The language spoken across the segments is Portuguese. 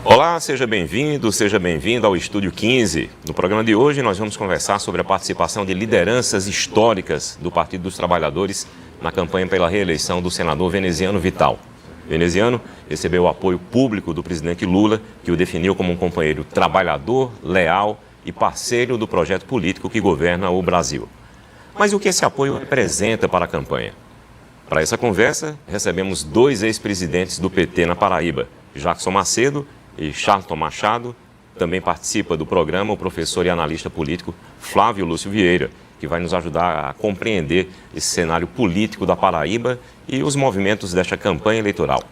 Olá, seja bem-vindo ao Estúdio 15. No programa de hoje nós vamos conversar sobre a participação de lideranças históricas do Partido dos Trabalhadores na campanha pela reeleição do senador Veneziano Vital. Veneziano recebeu o apoio público do presidente Lula, que o definiu como um companheiro trabalhador, leal e parceiro do projeto político que governa o Brasil. Mas o que esse apoio representa para a campanha? Para essa conversa, recebemos dois ex-presidentes do PT na Paraíba, Jackson Macedo e Charlton Machado. Também participa do programa o professor e analista político Flávio Lúcio Vieira, que vai nos ajudar a compreender esse cenário político da Paraíba e os movimentos desta campanha eleitoral.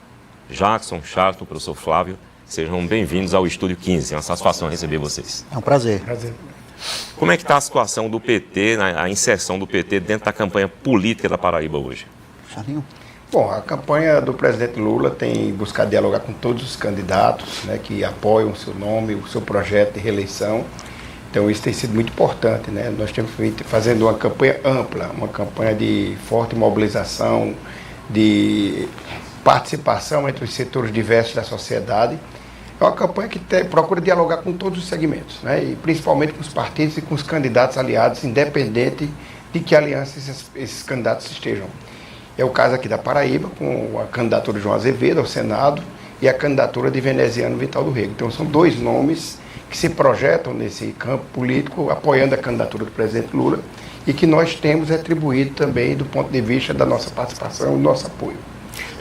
Jackson, Charlton, professor Flávio, sejam bem-vindos ao Estúdio 15. É uma satisfação receber vocês. É um prazer. Como é que está a situação do PT, a inserção do PT dentro da campanha política da Paraíba hoje? Charlinho? Bom, a campanha do presidente Lula tem buscado dialogar com todos os candidatos, né, que apoiam o seu nome, o seu projeto de reeleição. Então isso tem sido muito importante, né? Nós temos feito fazendo uma campanha ampla, uma campanha de forte mobilização, de participação entre os setores diversos da sociedade. É uma campanha que procura dialogar com todos os segmentos, né? E principalmente com os partidos e com os candidatos aliados, independente de que aliança esses candidatos estejam. É o caso aqui da Paraíba, com a candidatura de João Azevedo ao Senado e a candidatura de Veneziano Vital do Rego. Então são dois nomes que se projetam nesse campo político, apoiando a candidatura do presidente Lula e que nós temos atribuído também do ponto de vista da nossa participação e do nosso apoio.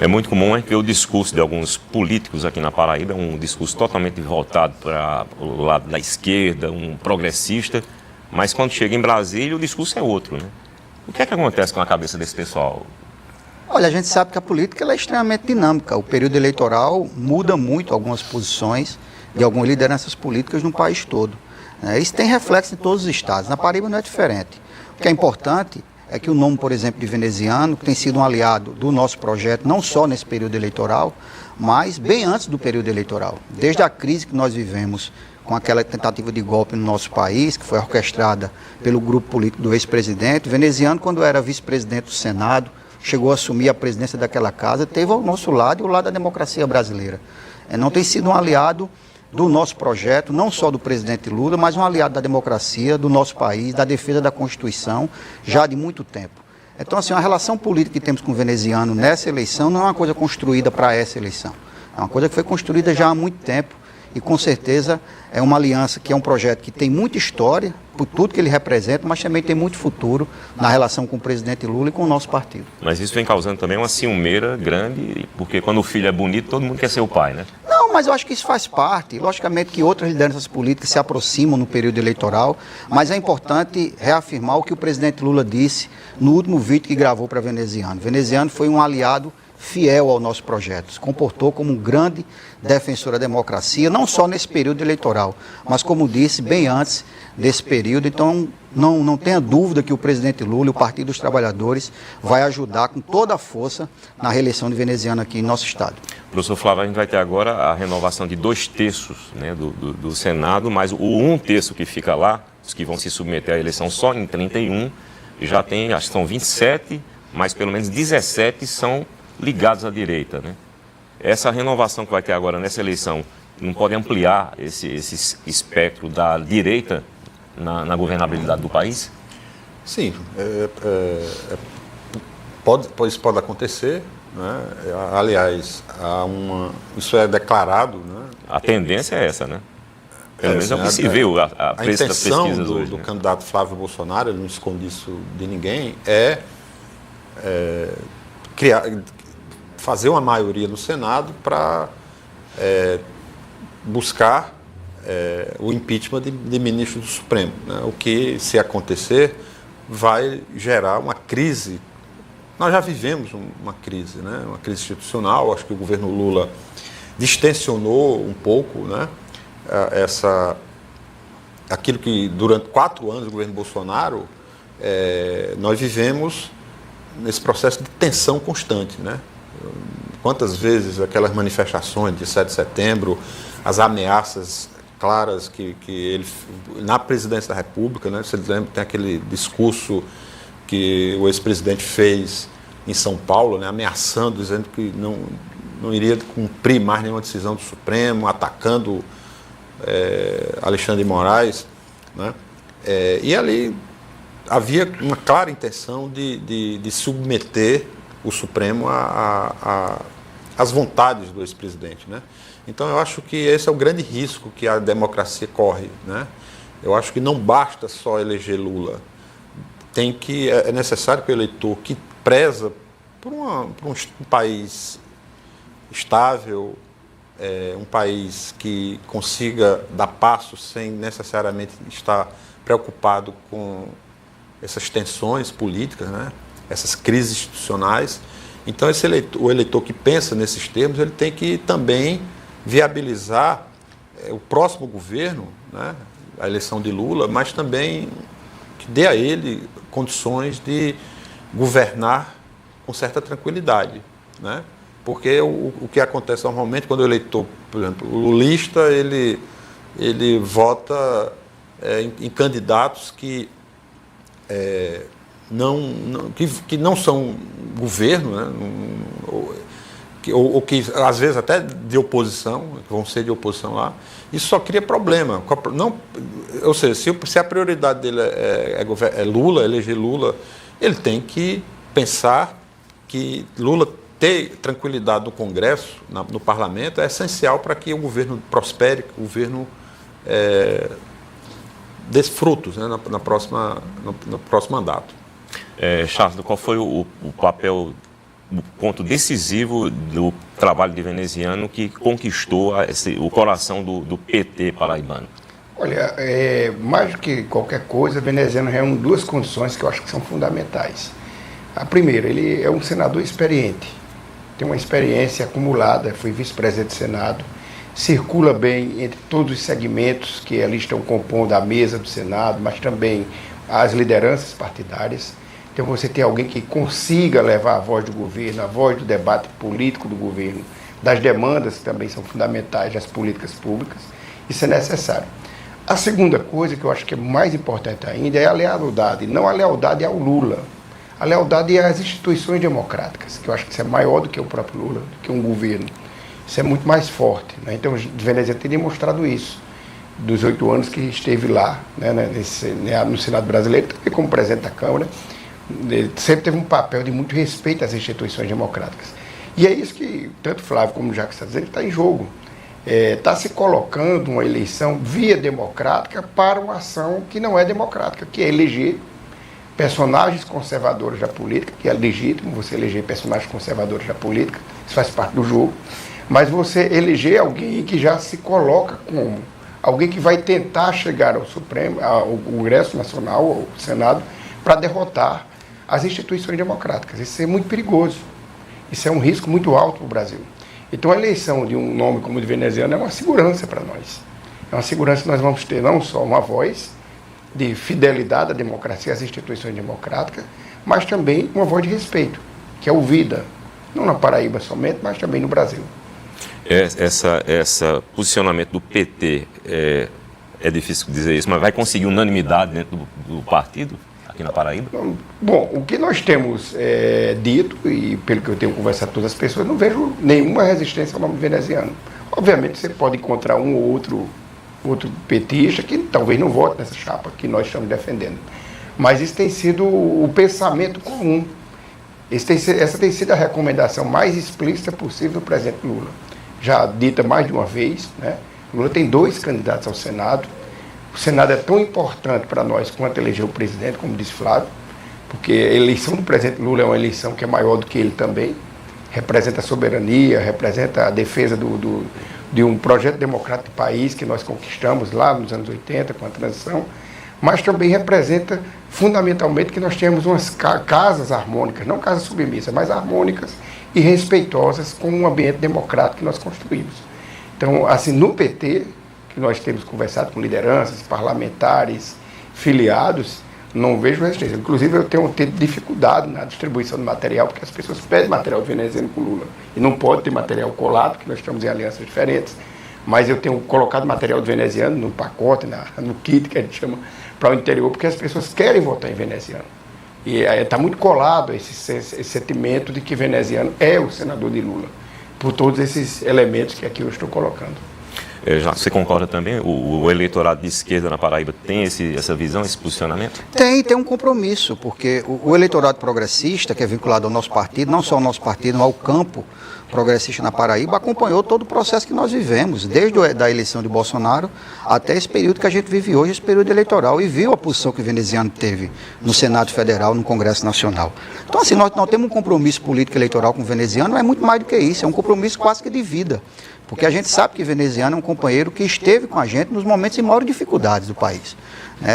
É muito comum ver o discurso de alguns políticos aqui na Paraíba, um discurso totalmente voltado para o lado da esquerda, um progressista, mas quando chega em Brasília o discurso é outro, né? O que é que acontece com a cabeça desse pessoal? Olha, a gente sabe que a política ela é extremamente dinâmica. O período eleitoral muda muito algumas posições de algumas lideranças políticas no país todo. Isso tem reflexo em todos os estados. Na Paraíba não é diferente. O que é importante é que o nome, por exemplo, de Veneziano, que tem sido um aliado do nosso projeto, não só nesse período eleitoral, mas bem antes do período eleitoral. Desde a crise que nós vivemos com aquela tentativa de golpe no nosso país, que foi orquestrada pelo grupo político do ex-presidente, Veneziano, quando era vice-presidente do Senado, chegou a assumir a presidência daquela casa, teve ao nosso lado e ao lado da democracia brasileira. Não tem sido um aliado do nosso projeto, não só do presidente Lula, mas um aliado da democracia, do nosso país, da defesa da Constituição, já de muito tempo. Então, assim, a relação política que temos com o Veneziano nessa eleição não é uma coisa construída para essa eleição. É uma coisa que foi construída já há muito tempo e, com certeza, é uma aliança que é um projeto que tem muita história, por tudo que ele representa, mas também tem muito futuro na relação com o presidente Lula e com o nosso partido. Mas isso vem causando também uma ciumeira grande, porque quando o filho é bonito, todo mundo quer ser o pai, né? Não, mas eu acho que isso faz parte. Logicamente que outras lideranças políticas se aproximam no período eleitoral, mas é importante reafirmar o que o presidente Lula disse no último vídeo que gravou para Veneziano. Veneziano foi um aliado fiel ao nosso projeto, se comportou como um grande defensor da democracia, não só nesse período eleitoral, mas, como disse, bem antes desse período. Então, não tenha dúvida que o presidente Lula e o Partido dos Trabalhadores vai ajudar com toda a força na reeleição de Veneziano aqui em nosso estado. Professor Flávio, a gente vai ter agora a renovação de 2/3, né, do Senado, mas o 1/3 que fica lá, os que vão se submeter à eleição só em 31, já tem, acho que são 27, mas pelo menos 17 são ligados à direita, né? Essa renovação que vai ter agora nessa eleição não pode ampliar esse espectro da direita na governabilidade do país? Sim, isso pode acontecer, né? Aliás, isso é declarado, né? A tendência é essa, né? Pelo menos é o que se vê a preço das pesquisas hoje. Do candidato Flávio Bolsonaro, ele não esconde isso de ninguém, fazer uma maioria no Senado para buscar o impeachment de ministro do Supremo, né? O que, se acontecer, vai gerar uma crise. Nós já vivemos uma crise, né? Uma crise institucional. Acho que o governo Lula distensionou um pouco, né? Aquilo que durante 4 anos do governo Bolsonaro nós vivemos nesse processo de tensão constante, né? Quantas vezes aquelas manifestações de 7 de setembro, as ameaças claras que ele, na presidência da República, né? Você lembra, tem aquele discurso que o ex-presidente fez em São Paulo, né? Ameaçando, dizendo que não iria cumprir mais nenhuma decisão do Supremo, atacando Alexandre de Moraes, né? E ali havia uma clara intenção de submeter o Supremo às vontades do ex-presidente, né? Então eu acho que esse é o grande risco que a democracia corre, né? Eu acho que não basta só eleger Lula. É necessário que o eleitor que preza por um país estável, um país que consiga dar passos sem necessariamente estar preocupado com essas tensões políticas, né? Essas crises institucionais. Então, o eleitor que pensa nesses termos, ele tem que também viabilizar o próximo governo, né? A eleição de Lula, mas também que dê a ele condições de governar com certa tranquilidade, né? Porque o que acontece normalmente quando o eleitor, por exemplo, o lulista, ele vota em candidatos que não são governo, né? Ou que às vezes até de oposição, vão ser de oposição lá, isso só cria problema. Ou seja, se a prioridade dele é Lula, eleger Lula, ele tem que pensar que Lula ter tranquilidade no Congresso, no Parlamento, é essencial para que o governo prospere, que o governo dê frutos, né, no próximo mandato. Charles, qual foi o papel, o ponto decisivo do trabalho de Veneziano que conquistou o coração do PT paraibano? Olha, mais do que qualquer coisa, Veneziano reúne duas condições que eu acho que são fundamentais. A primeira, ele é um senador experiente, tem uma experiência acumulada, foi vice-presidente do Senado, circula bem entre todos os segmentos que ali estão compondo a mesa do Senado, mas também as lideranças partidárias. Então você tem alguém que consiga levar a voz do governo, a voz do debate político do governo, das demandas que também são fundamentais das políticas públicas. Isso é necessário. A segunda coisa que eu acho que é mais importante ainda é a lealdade, não a lealdade ao Lula, a lealdade às instituições democráticas, que eu acho que isso é maior do que o próprio Lula, do que um governo. Isso é muito mais forte, né? Então, o Veneziano tem demonstrado isso, dos 8 anos que esteve lá, né, no Senado brasileiro, também como presidente da Câmara. Ele sempre teve um papel de muito respeito às instituições democráticas. E é isso que, tanto Flávio como o Jacques está dizendo, está em jogo. Está se colocando uma eleição via democrática para uma ação que não é democrática, que é eleger personagens conservadores da política, que é legítimo você eleger personagens conservadores da política, isso faz parte do jogo, mas você eleger alguém que já se coloca como alguém que vai tentar chegar ao Supremo, ao Congresso Nacional, ao Senado, para derrotar as instituições democráticas. Isso é muito perigoso. Isso é um risco muito alto para o Brasil. Então, a eleição de um nome como o de Veneziano é uma segurança para nós. É uma segurança que nós vamos ter não só uma voz de fidelidade à democracia, às instituições democráticas, mas também uma voz de respeito, que é ouvida, não na Paraíba somente, mas também no Brasil. Esse posicionamento do PT, é difícil dizer isso, mas vai conseguir unanimidade dentro do partido? Aqui na Paraíba? Bom, o que nós temos dito, e pelo que eu tenho conversado com todas as pessoas, não vejo nenhuma resistência ao nome Veneziano. Obviamente você pode encontrar um ou outro petista que talvez não vote nessa chapa que nós estamos defendendo. Mas isso tem sido o pensamento comum. Essa tem sido a recomendação mais explícita possível do presidente Lula. Já dita mais de uma vez, né? Lula tem 2 candidatos ao Senado. O Senado é tão importante para nós quanto eleger o presidente, como disse Flávio, porque a eleição do presidente Lula é uma eleição que é maior do que ele também, representa a soberania, representa a defesa de um projeto democrático de país que nós conquistamos lá nos anos 80 com a transição, mas também representa fundamentalmente que nós temos umas casas harmônicas, não casas submissas, mas harmônicas e respeitosas com um ambiente democrático que nós construímos. Então, assim, no PT, que nós temos conversado com lideranças, parlamentares, filiados, não vejo resistência. Inclusive, eu tenho tido dificuldade na distribuição de material, porque as pessoas pedem material veneziano com Lula. E não pode ter material colado, porque nós estamos em alianças diferentes. Mas eu tenho colocado material veneziano no pacote, no kit, que a gente chama, para o interior, porque as pessoas querem votar em veneziano. E está muito colado esse sentimento de que veneziano é o senador de Lula. por todos esses elementos que aqui eu estou colocando. Você concorda também? O eleitorado de esquerda na Paraíba tem essa visão, esse posicionamento? Tem um compromisso, porque o eleitorado progressista, que é vinculado ao nosso partido, não só ao nosso partido, mas ao campo progressista na Paraíba, acompanhou todo o processo que nós vivemos, desde a eleição de Bolsonaro até esse período que a gente vive hoje, esse período eleitoral, e viu a posição que o veneziano teve no Senado Federal, no Congresso Nacional. Então, assim, nós temos um compromisso político eleitoral com o veneziano, mas é muito mais do que isso, é um compromisso quase que de vida. Porque a gente sabe que o veneziano é um companheiro que esteve com a gente nos momentos de maiores dificuldades do país.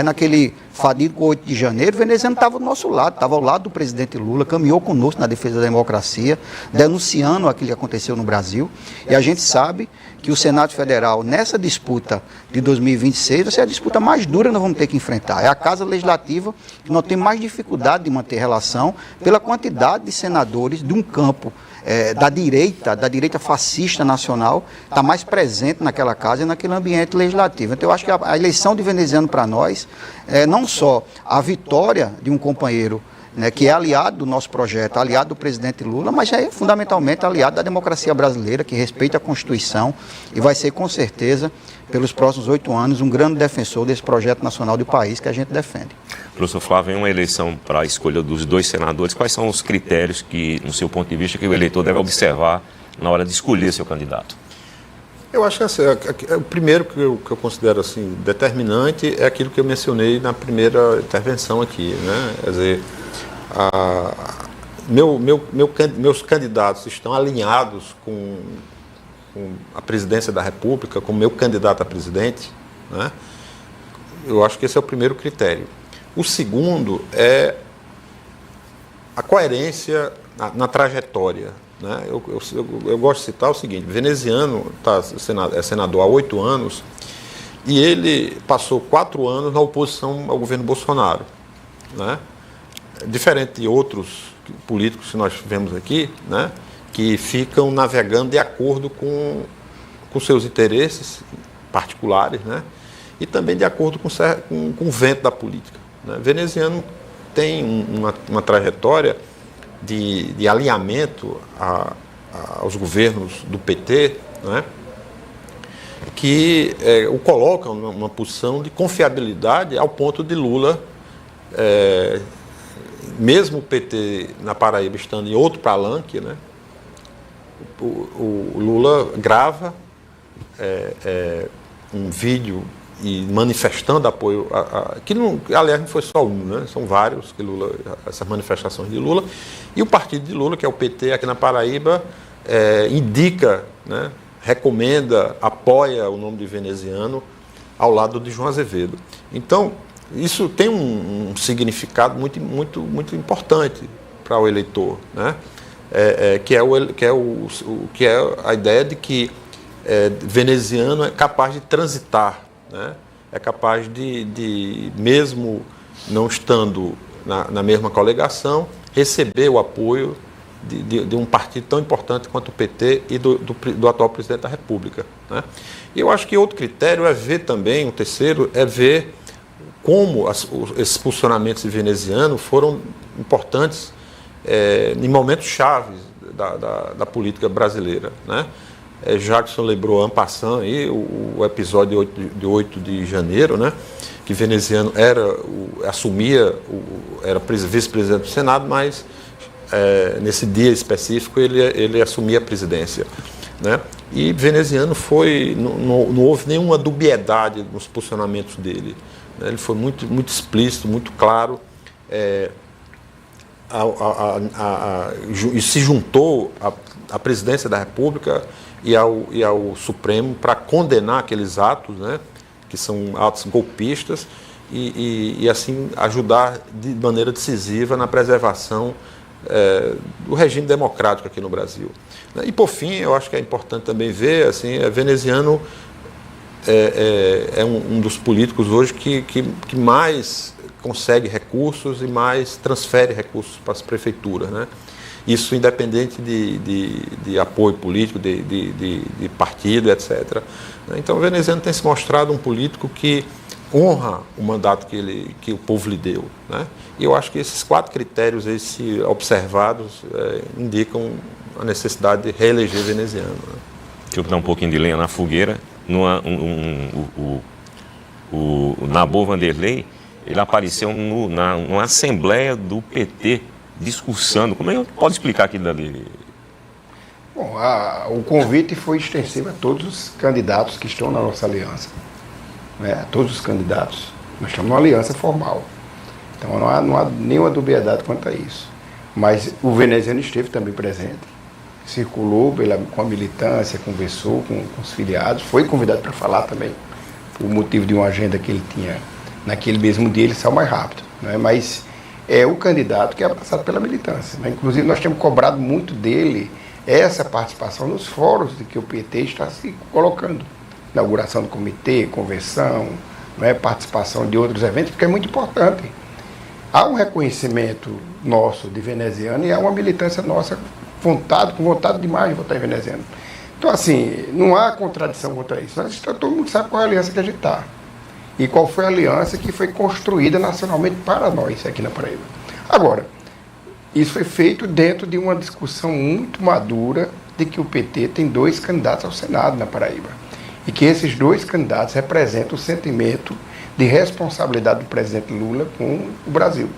Naquele fatídico 8 de janeiro, o veneziano estava do nosso lado, estava ao lado do presidente Lula, caminhou conosco na defesa da democracia, denunciando aquilo que aconteceu no Brasil. E a gente sabe que o Senado Federal, nessa disputa de 2026, vai ser a disputa mais dura que nós vamos ter que enfrentar. É a Casa Legislativa que nós temos mais dificuldade de manter relação pela quantidade de senadores de um campo da direita fascista nacional, está mais presente naquela casa e naquele ambiente legislativo. Então eu acho que a eleição de veneziano para nós é não só a vitória de um companheiro, né, que é aliado do nosso projeto, aliado do presidente Lula, mas é fundamentalmente aliado da democracia brasileira, que respeita a Constituição e vai ser, com certeza, pelos próximos 8 anos, um grande defensor desse projeto nacional do país que a gente defende. Professor Flávio, em uma eleição para a escolha dos 2 senadores, quais são os critérios que, no seu ponto de vista, que o eleitor deve observar na hora de escolher seu candidato? Eu acho que assim, o primeiro que eu considero assim, determinante é aquilo que eu mencionei na primeira intervenção aqui, né? Quer dizer, meus candidatos estão alinhados com a presidência da República, com o meu candidato a presidente, né? Eu acho que esse é o primeiro critério. O segundo é a coerência na trajetória, né? Eu gosto de citar o seguinte: o veneziano é senador há 8 anos e ele passou 4 anos na oposição ao governo Bolsonaro, né? Diferente de outros políticos que nós vemos aqui, né, que ficam navegando de acordo com seus interesses particulares, né, e também de acordo com o vento da política, né. Veneziano tem uma trajetória de alinhamento aos governos do PT, né, que o colocam numa posição de confiabilidade ao ponto de Lula, mesmo o PT na Paraíba estando em outro palanque, né, o Lula grava um vídeo e manifestando apoio, que não, aliás não foi só um, né, são vários que Lula, essas manifestações de Lula, e o partido de Lula, que é o PT aqui na Paraíba, indica, né, recomenda, apoia o nome de veneziano ao lado de João Azevedo. Então, isso tem um significado muito importante para o eleitor, né? Que é a ideia de que veneziano é capaz de transitar, né? É capaz de mesmo não estando na mesma coligação, receber o apoio de um partido tão importante quanto o PT e do atual presidente da República, né? E eu acho que outro critério é ver também, o terceiro, é ver como esses posicionamentos de veneziano foram importantes em momentos chaves da política brasileira, né? Jackson lembrou en passant aí o episódio de 8 de janeiro, né? Que veneziano era vice-presidente do Senado, mas nesse dia específico ele assumia a presidência, né? E veneziano não houve nenhuma dubiedade nos posicionamentos dele. Ele foi muito explícito, muito claro, e se juntou à presidência da República e ao Supremo para condenar aqueles atos, né, que são atos golpistas, e assim ajudar de maneira decisiva na preservação do regime democrático aqui no Brasil. E por fim, eu acho que é importante também ver, assim, veneziano é um dos políticos hoje que mais consegue recursos e mais transfere recursos para as prefeituras, né? Isso independente de apoio político, de partido, etc. Então o veneziano tem se mostrado um político que honra o mandato que o povo lhe deu, né? E eu acho que esses 4 critérios, observados, indicam a necessidade de reeleger veneziano. Né? Deixa eu dar um pouquinho de lenha na fogueira. O Nabor Vanderlei, ele apareceu numa assembleia do PT, discursando. Como é que pode explicar aquilo dali? Bom, o convite foi extensivo a todos os candidatos que estão na nossa aliança. Né? Todos os candidatos. Nós estamos numa aliança formal. Então não há nenhuma dubiedade quanto a isso. Mas o veneziano esteve também presente. Circulou com a militância, conversou com os filiados, foi convidado para falar também. Por motivo de uma agenda que ele tinha naquele mesmo dia, ele saiu mais rápido. Né? Mas é o candidato que é passado pela militância. Né? Inclusive, nós temos cobrado muito dele essa participação nos fóruns de que o PT está se colocando. Inauguração do comitê, convenção, né? Participação de outros eventos, porque é muito importante. Há um reconhecimento nosso de veneziano e há uma militância nossa com vontade demais de votar em veneziano. Então, assim, não há contradição contra isso. Todo mundo sabe qual é a aliança que a gente está. E qual foi a aliança que foi construída nacionalmente para nós aqui na Paraíba. Agora, isso foi feito dentro de uma discussão muito madura de que o PT tem 2 candidatos ao Senado na Paraíba. E que esses 2 candidatos representam o sentimento de responsabilidade do presidente Lula com o Brasil,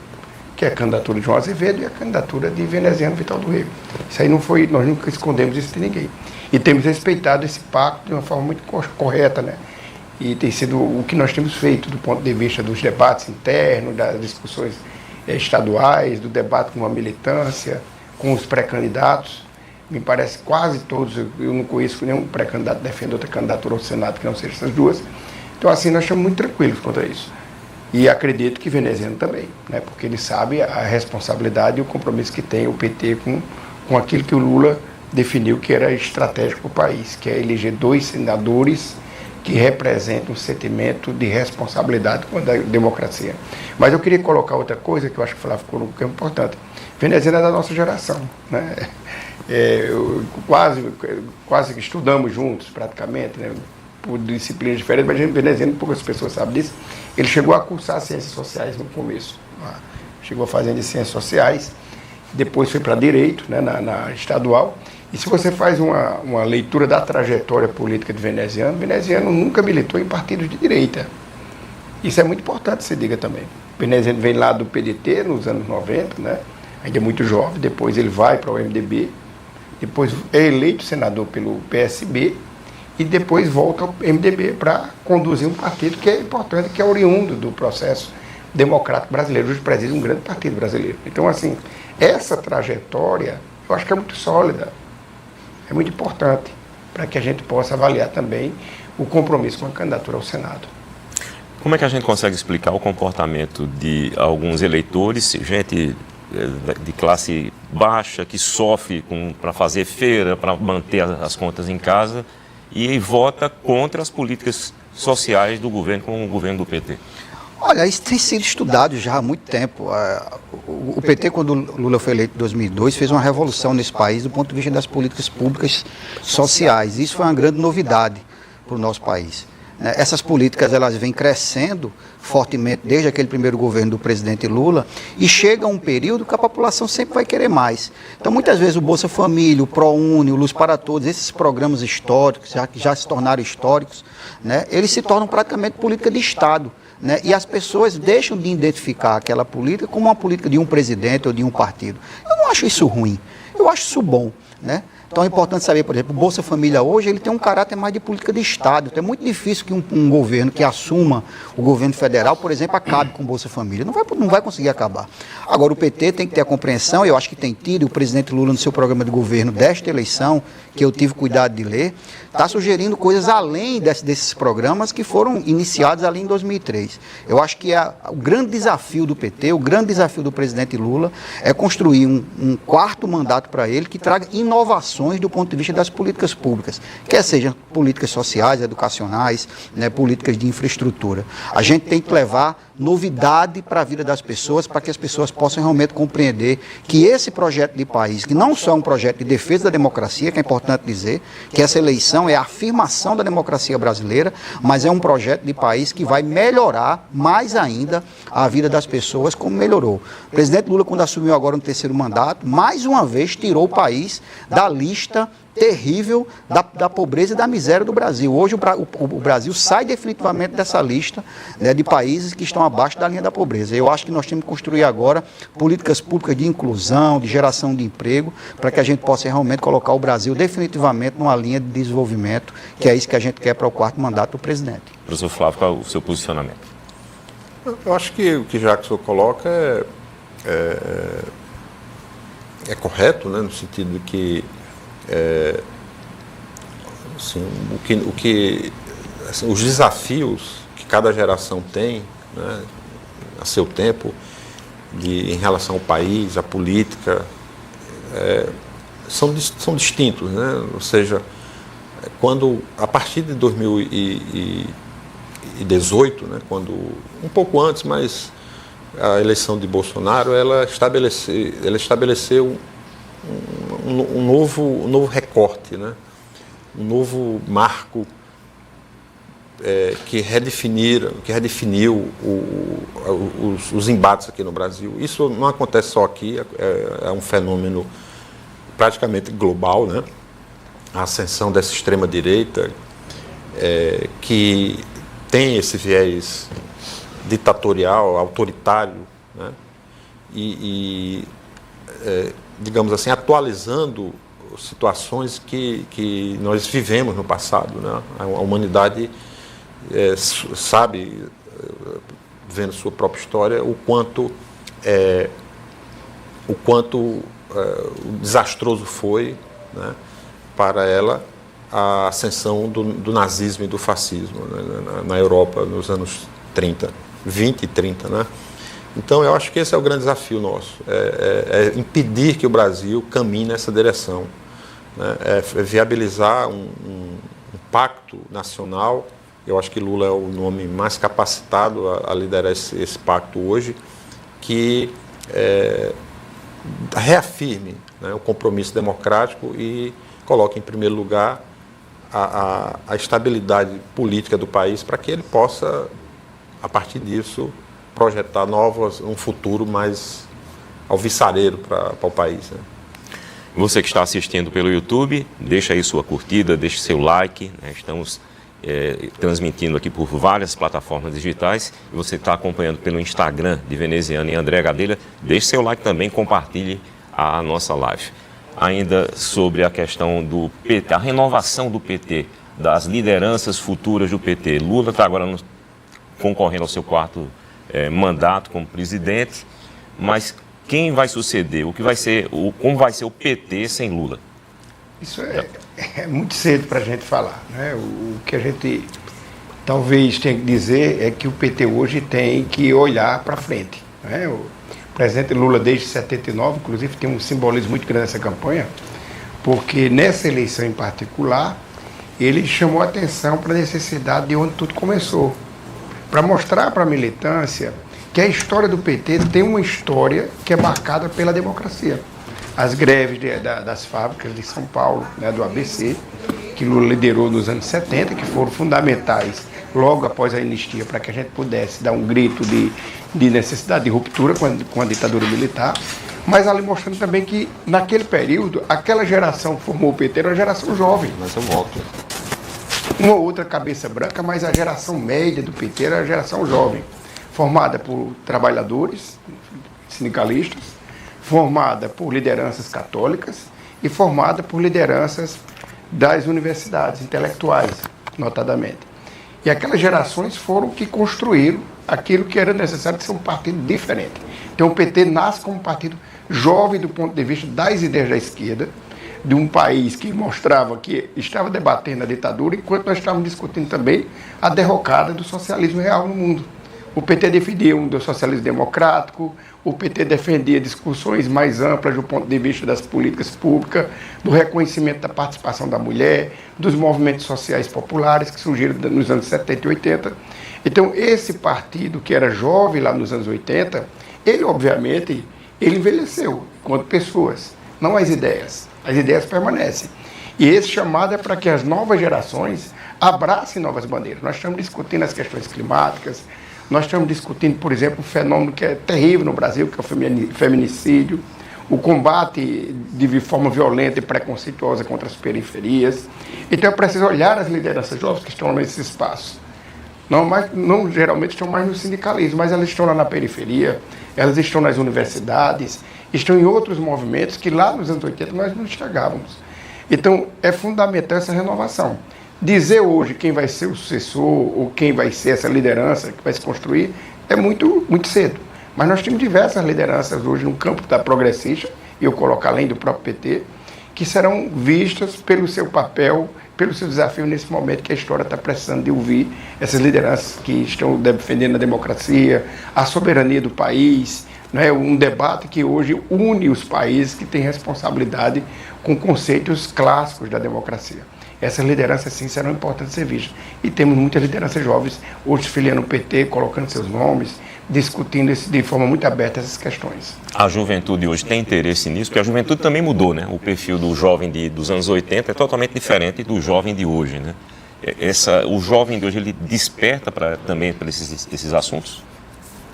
que é a candidatura de João Azevedo e a candidatura de veneziano Vital do Rego. Isso aí não foi, nós nunca escondemos isso de ninguém. E temos respeitado esse pacto de uma forma muito correta, né? E tem sido o que nós temos feito do ponto de vista dos debates internos, das discussões estaduais, do debate com a militância, com os pré-candidatos. Me parece quase todos, eu não conheço nenhum pré-candidato que defenda outra candidatura ao Senado que não seja essas 2. Então, assim, nós estamos muito tranquilos quanto a isso. E acredito que veneziano também, né? Porque ele sabe a responsabilidade e o compromisso que tem o PT com aquilo que o Lula definiu que era estratégico para o país, que é eleger 2 senadores que representam um sentimento de responsabilidade com a democracia. Mas eu queria colocar outra coisa que eu acho que o Flávio colocou que é importante. Veneziano é da nossa geração, né? Quase que estudamos juntos, praticamente, né? Por disciplinas diferentes, mas veneziano, poucas pessoas sabem disso. Ele chegou a cursar ciências sociais no começo. Chegou fazendo ciências sociais, depois foi para direito, né, na estadual. E se você faz uma leitura da trajetória política de veneziano nunca militou em partidos de direita. Isso é muito importante, se diga também. Veneziano vem lá do PDT nos anos 90, né, ainda é muito jovem, depois ele vai para o MDB, depois é eleito senador pelo PSB, e depois volta ao MDB para conduzir um partido que é importante, que é oriundo do processo democrático brasileiro. Hoje preside um grande partido brasileiro. Então, assim, essa trajetória, eu acho que é muito sólida, é muito importante para que a gente possa avaliar também o compromisso com a candidatura ao Senado. Como é que a gente consegue explicar o comportamento de alguns eleitores, gente de classe baixa, que sofre para fazer feira, para manter as contas em casa, e vota contra as políticas sociais do governo, como o governo do PT? Olha, isso tem sido estudado já há muito tempo. O PT, quando Lula foi eleito em 2002, fez uma revolução nesse país do ponto de vista das políticas públicas sociais. Isso foi uma grande novidade para o nosso país. Essas políticas elas vêm crescendo fortemente desde aquele primeiro governo do presidente Lula e chega um período que a população sempre vai querer mais. Então, muitas vezes, o Bolsa Família, o ProUni, o Luz para Todos, esses programas históricos, que já se tornaram históricos, né, eles se tornam praticamente política de Estado. Né? E as pessoas deixam de identificar aquela política como uma política de um presidente ou de um partido. Eu não acho isso ruim, eu acho isso bom, né? Então é importante saber, por exemplo, o Bolsa Família hoje ele tem um caráter mais de política de Estado. Então é muito difícil que um governo que assuma o governo federal, por exemplo, acabe com o Bolsa Família. Não vai conseguir acabar. Agora o PT tem que ter a compreensão, eu acho que tem tido, e o presidente Lula no seu programa de governo desta eleição, que eu tive cuidado de ler, está sugerindo coisas além desses programas que foram iniciados ali em 2003. Eu acho que o grande desafio do PT, o grande desafio do presidente Lula é construir um quarto mandato para ele que traga inovação renovações do ponto de vista das políticas públicas, quer sejam políticas sociais, educacionais, né, políticas de infraestrutura. A gente tem que levar novidade para a vida das pessoas, para que as pessoas possam realmente compreender que esse projeto de país, que não só é um projeto de defesa da democracia, que é importante dizer, que essa eleição é a afirmação da democracia brasileira, mas é um projeto de país que vai melhorar mais ainda a vida das pessoas, como melhorou. O presidente Lula, quando assumiu agora um terceiro mandato, mais uma vez tirou o país da lista terrível da pobreza e da miséria do Brasil. Hoje o Brasil sai definitivamente dessa lista, né, de países que estão abaixo da linha da pobreza. Eu acho que nós temos que construir agora políticas públicas de inclusão, de geração de emprego, para que a gente possa realmente colocar o Brasil definitivamente numa linha de desenvolvimento, que é isso que a gente quer para o 4º mandato do presidente. Professor Flávio, qual é o seu posicionamento? Eu acho que o que Jackson coloca é correto, né, no sentido de que assim, os desafios que cada geração tem, né, a seu tempo, em relação ao país, à política, são distintos, né? Ou seja, a partir de 2018, né, quando, um pouco antes, mas a eleição de Bolsonaro, ela estabeleceu um novo recorte, né? Um novo marco que redefiniu os embates aqui no Brasil. Isso não acontece só aqui, é um fenômeno praticamente global, né? A ascensão dessa extrema-direita, que tem esse viés ditatorial, autoritário, né? Digamos assim, atualizando situações que nós vivemos no passado, né? A humanidade sabe, vendo sua própria história, o quanto desastroso foi, né, para ela a ascensão do nazismo e do fascismo, né, na Europa nos anos 20 e 30, né? Então, eu acho que esse é o grande desafio nosso, é impedir que o Brasil caminhe nessa direção, né? É viabilizar um pacto nacional. Eu acho que Lula é o nome mais capacitado a liderar esse pacto hoje, que reafirme, né, o compromisso democrático e coloque em primeiro lugar a estabilidade política do país, para que ele possa, a partir disso, projetar um futuro mais alvissareiro para o país, né? Você que está assistindo pelo YouTube, deixa aí sua curtida, deixe seu like, né? Estamos transmitindo aqui por várias plataformas digitais, e você que está acompanhando pelo Instagram de Veneziano e André Gadelha, deixe seu like também, compartilhe a nossa live. Ainda sobre a questão do PT, a renovação do PT, das lideranças futuras do PT. Lula está agora concorrendo ao seu 4º mandato como presidente, mas quem vai suceder? Como vai ser o PT sem Lula? Isso é muito cedo para a gente falar, né? O que a gente talvez tenha que dizer é que o PT hoje tem que olhar para frente, né? O presidente Lula, desde 79, inclusive, tem um simbolismo muito grande nessa campanha, porque nessa eleição em particular, ele chamou a atenção para a necessidade de onde tudo começou, para mostrar para a militância que a história do PT tem uma história que é marcada pela democracia. As greves das fábricas de São Paulo, né, do ABC, que Lula liderou nos anos 70, que foram fundamentais logo após a anistia, para que a gente pudesse dar um grito de necessidade de ruptura com a ditadura militar, mas ali mostrando também que, naquele período, aquela geração que formou o PT era uma geração jovem. Mas eu volto. Uma outra cabeça branca, mas a geração média do PT era a geração jovem, formada por trabalhadores, sindicalistas, formada por lideranças católicas e formada por lideranças das universidades, intelectuais, notadamente. E aquelas gerações foram que construíram aquilo que era necessário de ser um partido diferente. Então o PT nasce como um partido jovem do ponto de vista das ideias da esquerda, de um país que mostrava que estava debatendo a ditadura, enquanto nós estávamos discutindo também a derrocada do socialismo real no mundo. O PT defendia um socialismo democrático, o PT defendia discussões mais amplas do ponto de vista das políticas públicas, do reconhecimento da participação da mulher, dos movimentos sociais populares que surgiram nos anos 70 e 80. Então, esse partido, que era jovem lá nos anos 80, ele, obviamente, ele envelheceu enquanto pessoas, não as ideias. As ideias permanecem. E esse chamado é para que as novas gerações abracem novas bandeiras. Nós estamos discutindo as questões climáticas, nós estamos discutindo, por exemplo, um fenômeno que é terrível no Brasil, que é o feminicídio, o combate de forma violenta e preconceituosa contra as periferias. Então é preciso olhar as lideranças jovens que estão nesses espaços. Não geralmente estão mais no sindicalismo, mas elas estão lá na periferia, elas estão nas universidades, estão em outros movimentos que lá nos anos 80 nós não enxergávamos. Então é fundamental essa renovação. Dizer hoje quem vai ser o sucessor ou quem vai ser essa liderança que vai se construir é muito, muito cedo. Mas nós temos diversas lideranças hoje no campo da progressista, e eu coloco além do próprio PT, que serão vistas pelo seu papel, pelo seu desafio nesse momento que a história está precisando de ouvir essas lideranças que estão defendendo a democracia, a soberania do país, né? Um debate que hoje une os países que têm responsabilidade com conceitos clássicos da democracia. Essas lideranças, sim, serão importantes ser vistas. E temos muitas lideranças jovens, hoje filiando o PT, colocando seus nomes, discutindo de forma muito aberta essas questões. A juventude hoje tem interesse nisso, porque a juventude também mudou, né? O perfil do jovem dos anos 80 é totalmente diferente do jovem de hoje, né? O jovem de hoje, ele desperta também para esses assuntos,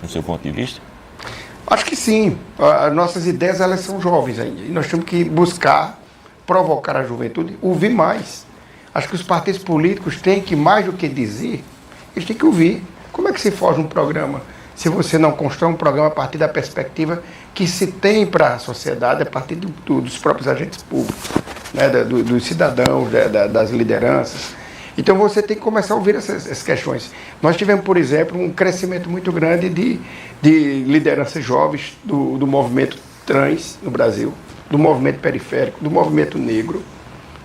no seu ponto de vista? Acho que sim. As nossas ideias, elas são jovens ainda. E nós temos que buscar provocar a juventude, ouvir mais. Acho que os partidos políticos têm que, mais do que dizer, eles têm que ouvir. Como é que se forja um programa se você não constrói um programa a partir da perspectiva que se tem para a sociedade, a partir dos próprios agentes públicos, né, dos cidadãos, das lideranças? Então você tem que começar a ouvir essas questões. Nós tivemos, por exemplo, um crescimento muito grande de lideranças jovens do movimento trans no Brasil, do movimento periférico, do movimento negro,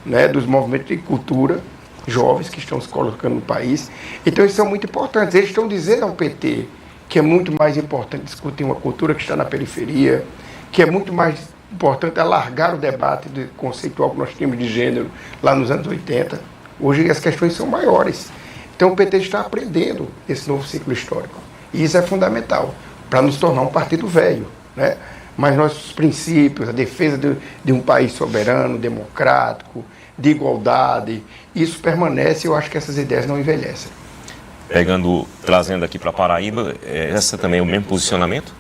né, dos movimentos de cultura, jovens que estão se colocando no país. Então, eles são muito importantes. Eles estão dizendo ao PT que é muito mais importante discutir uma cultura que está na periferia, que é muito mais importante alargar o debate conceitual que nós tínhamos de gênero lá nos anos 80. Hoje as questões são maiores. Então, o PT está aprendendo esse novo ciclo histórico. E isso é fundamental para nos tornar um partido velho, né? Mas nossos princípios, a defesa de um país soberano, democrático, de igualdade, isso permanece, e eu acho que essas ideias não envelhecem. Trazendo aqui para Paraíba, essa também é o mesmo posicionamento?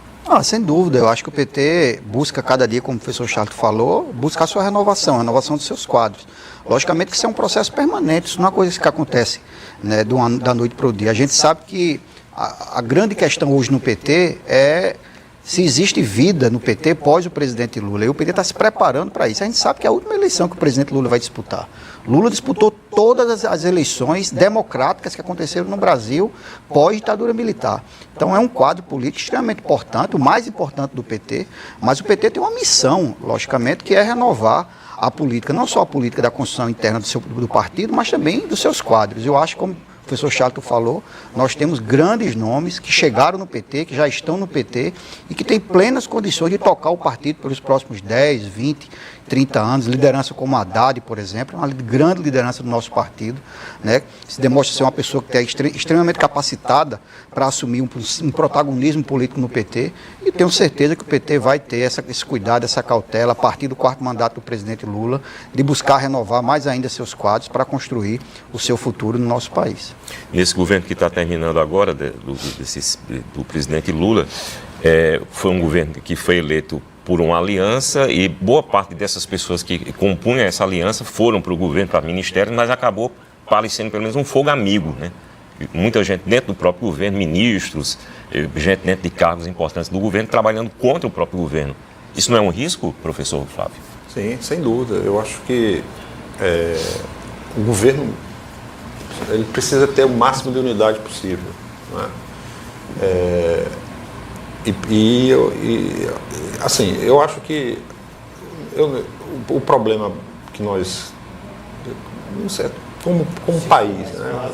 Sem dúvida, eu acho que o PT busca cada dia, como o professor Charles falou, buscar a sua renovação, a renovação dos seus quadros. Logicamente que isso é um processo permanente, isso não é uma coisa que acontece, né, da noite para o dia. A gente sabe que a grande questão hoje no PT é se existe vida no PT pós o presidente Lula. E o PT está se preparando para isso. A gente sabe que é a última eleição que o presidente Lula vai disputar. Lula disputou todas as eleições democráticas que aconteceram no Brasil pós-ditadura militar. Então é um quadro político extremamente importante, o mais importante do PT, mas o PT tem uma missão, logicamente, que é renovar a política, não só a política da construção interna do partido, mas também dos seus quadros. Eu acho, como o professor Charles falou, nós temos grandes nomes que chegaram no PT, que já estão no PT e que têm plenas condições de tocar o partido pelos próximos 10, 20, 30 anos. Liderança como a Haddad, por exemplo, uma grande liderança do nosso partido, né? Se demonstra ser uma pessoa que é extremamente capacitada para assumir um protagonismo político no PT, e tenho certeza que o PT vai ter esse cuidado, essa cautela, a partir do 4º mandato do presidente Lula, de buscar renovar mais ainda seus quadros para construir o seu futuro no nosso país. Nesse governo que está terminando agora, do presidente Lula, foi um governo que foi eleito por uma aliança, e boa parte dessas pessoas que compunham essa aliança foram para o governo, para o ministério, mas acabou parecendo pelo menos um fogo amigo, né? Muita gente dentro do próprio governo, ministros, gente dentro de cargos importantes do governo, trabalhando contra o próprio governo. Isso não é um risco, professor Flávio? Sim, sem dúvida. Eu acho que o governo ele precisa ter o máximo de unidade possível, né? Assim, eu acho que o problema que nós, não sei, como país, né?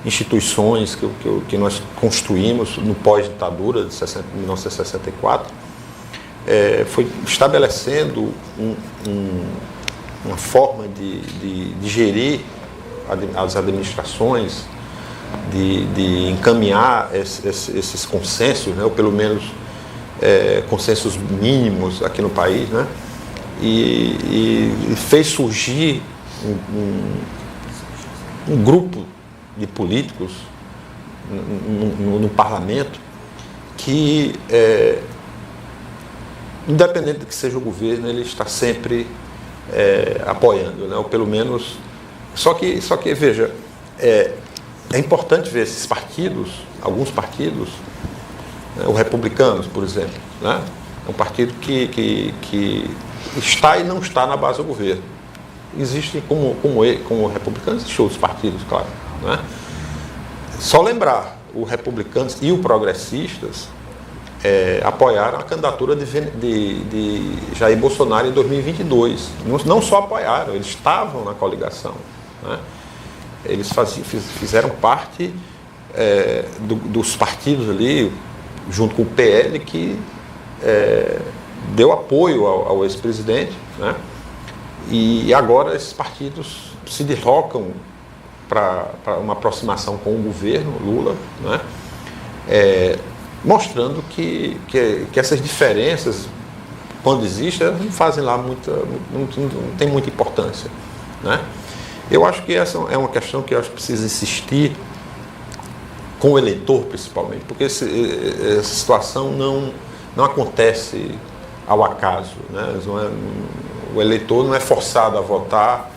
instituições que nós construímos no pós-ditadura de 1964, foi estabelecendo uma forma de gerir as administrações, de encaminhar esses consensos, né, ou pelo menos consensos mínimos aqui no país, né, e fez surgir um grupo de políticos no parlamento que, independente de que seja o governo, ele está sempre apoiando, né, ou pelo menos... Só que veja, é importante ver esses partidos, alguns partidos, né, os republicanos, por exemplo, né, é um partido que está e não está na base do governo. Existem, como republicanos, existem outros partidos, claro, né? Só lembrar, os republicanos e os progressistas apoiaram a candidatura de Jair Bolsonaro em 2022. Não só apoiaram, eles estavam na coligação, né? Eles fizeram parte dos partidos ali, junto com o PL, que deu apoio ao ex-presidente, né? E agora esses partidos se deslocam para uma aproximação com o governo Lula, né? Mostrando que essas diferenças, quando existem, elas não fazem lá não tem muita importância, né? Eu acho que essa é uma questão que eu acho que precisa insistir com o eleitor, principalmente, porque essa situação não acontece ao acaso, né? O eleitor não é forçado a votar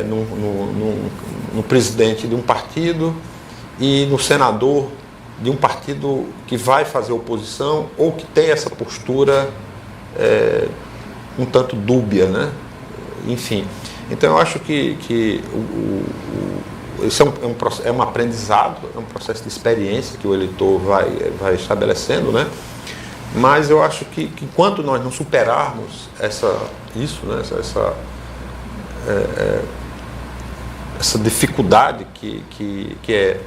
no presidente de um partido e no senador de um partido que vai fazer oposição ou que tem essa postura um tanto dúbia, né? Enfim, então eu acho que isso é um aprendizado, é um processo de experiência que o eleitor vai estabelecendo, né? Mas eu acho que enquanto nós não superarmos isso, né? Essa dificuldade que é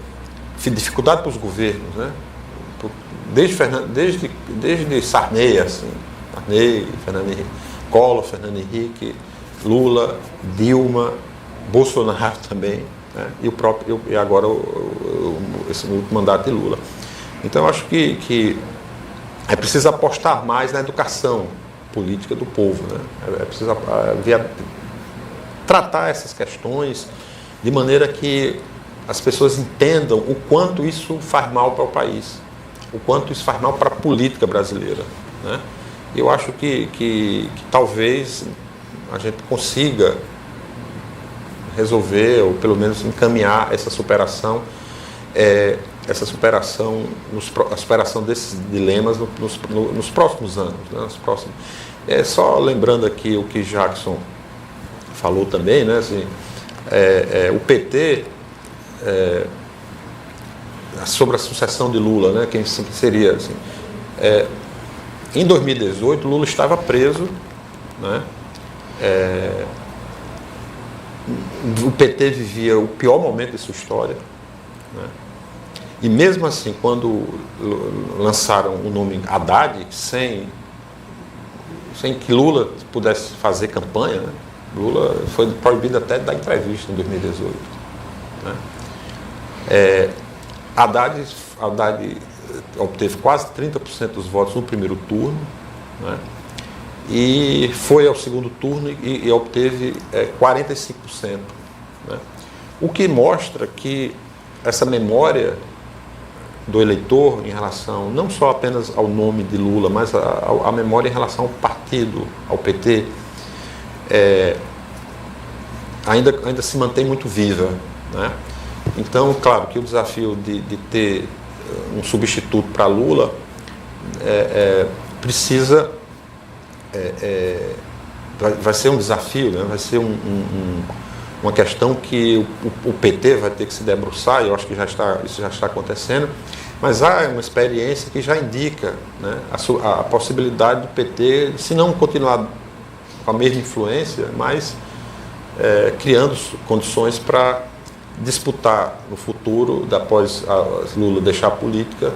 dificuldade para os governos, né? Desde Sarney, assim, Fernando Henrique, Collor, Fernando Henrique, Lula, Dilma, Bolsonaro também, né? E agora esse mandato de Lula. Então eu acho que é preciso apostar mais na educação política do povo, né? É preciso tratar essas questões de maneira que as pessoas entendam o quanto isso faz mal para o país, o quanto isso faz mal para a política brasileira, né? Eu acho que talvez a gente consiga resolver, ou pelo menos encaminhar essa superação a superação desses dilemas nos próximos anos, né? Só lembrando aqui o que Jackson falou também, né? Assim, o PT, sobre a sucessão de Lula, né? Quem seria, assim, em 2018 Lula estava preso, né? O PT vivia o pior momento de sua história, né? E mesmo assim, quando lançaram o nome Haddad, sem que Lula pudesse fazer campanha, né? Lula foi proibido até de dar entrevista em 2018, né? Haddad obteve quase 30% dos votos no primeiro turno, né? E foi ao segundo turno e obteve 45%, né? O que mostra que essa memória do eleitor em relação não só apenas ao nome de Lula, mas a memória em relação ao partido, ao PT, ainda se mantém muito viva, né? Então, claro que o desafio de ter um substituto para Lula precisa... vai ser um desafio, né? Vai ser uma questão que o PT vai ter que se debruçar, e eu acho que isso já está acontecendo, mas há uma experiência que já indica, né, a possibilidade do PT, se não continuar com a mesma influência, mas criando condições para disputar no futuro, após Lula deixar a política,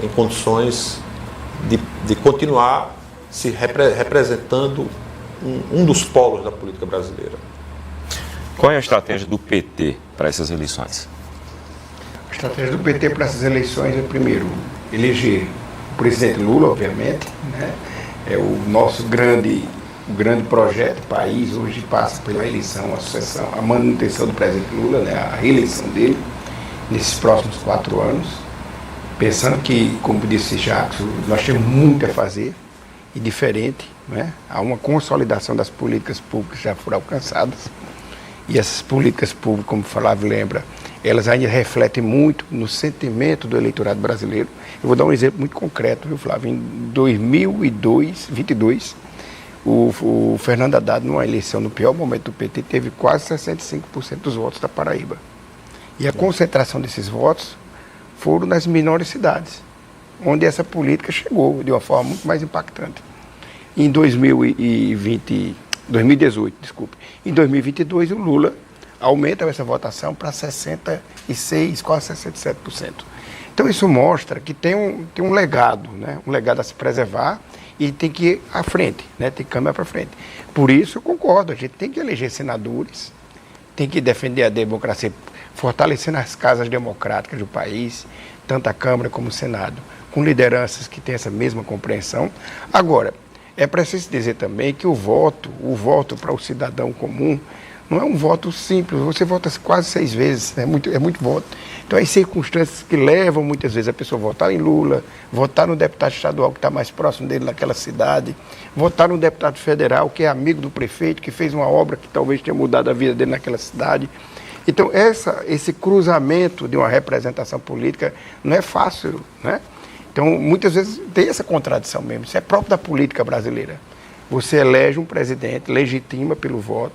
em condições de continuar se representando um dos polos da política brasileira. Qual é a estratégia do PT para essas eleições? A estratégia do PT para essas eleições é, primeiro, eleger o presidente Lula, obviamente, né? É o nosso grande projeto. O país hoje passa pela eleição, a sucessão, a manutenção do presidente Lula, né? A reeleição dele nesses próximos 4 anos. Pensando que, como disse Jackson, nós temos muito a fazer e diferente, né? Há uma consolidação das políticas públicas que já foram alcançadas. E essas políticas públicas, como Flávio lembra, elas ainda refletem muito no sentimento do eleitorado brasileiro. Eu vou dar um exemplo muito concreto, viu, Flávio? Em 2022, o Fernando Haddad, numa eleição no pior momento do PT, teve quase 65% dos votos da Paraíba. E a concentração desses votos foram nas menores cidades, onde essa política chegou de uma forma muito mais impactante. Em 2018, em 2022, o Lula aumenta essa votação para 66%, quase 67%. Então isso mostra que tem um legado, né? Um legado a se preservar e tem que ir à frente, né? Tem que caminhar para frente. Por isso eu concordo, a gente tem que eleger senadores, tem que defender a democracia, fortalecendo as casas democráticas do país, tanto a Câmara como o Senado, com lideranças que têm essa mesma compreensão. Agora, é preciso dizer também que o voto para o cidadão comum não é um voto simples, você vota quase 6 vezes, é muito voto. Então, as circunstâncias que levam muitas vezes a pessoa a votar em Lula, votar no deputado estadual que está mais próximo dele naquela cidade, votar no deputado federal que é amigo do prefeito, que fez uma obra que talvez tenha mudado a vida dele naquela cidade. Então, esse cruzamento de uma representação política não é fácil, né? Então, muitas vezes tem essa contradição mesmo, isso é próprio da política brasileira. Você elege um presidente, legitima pelo voto,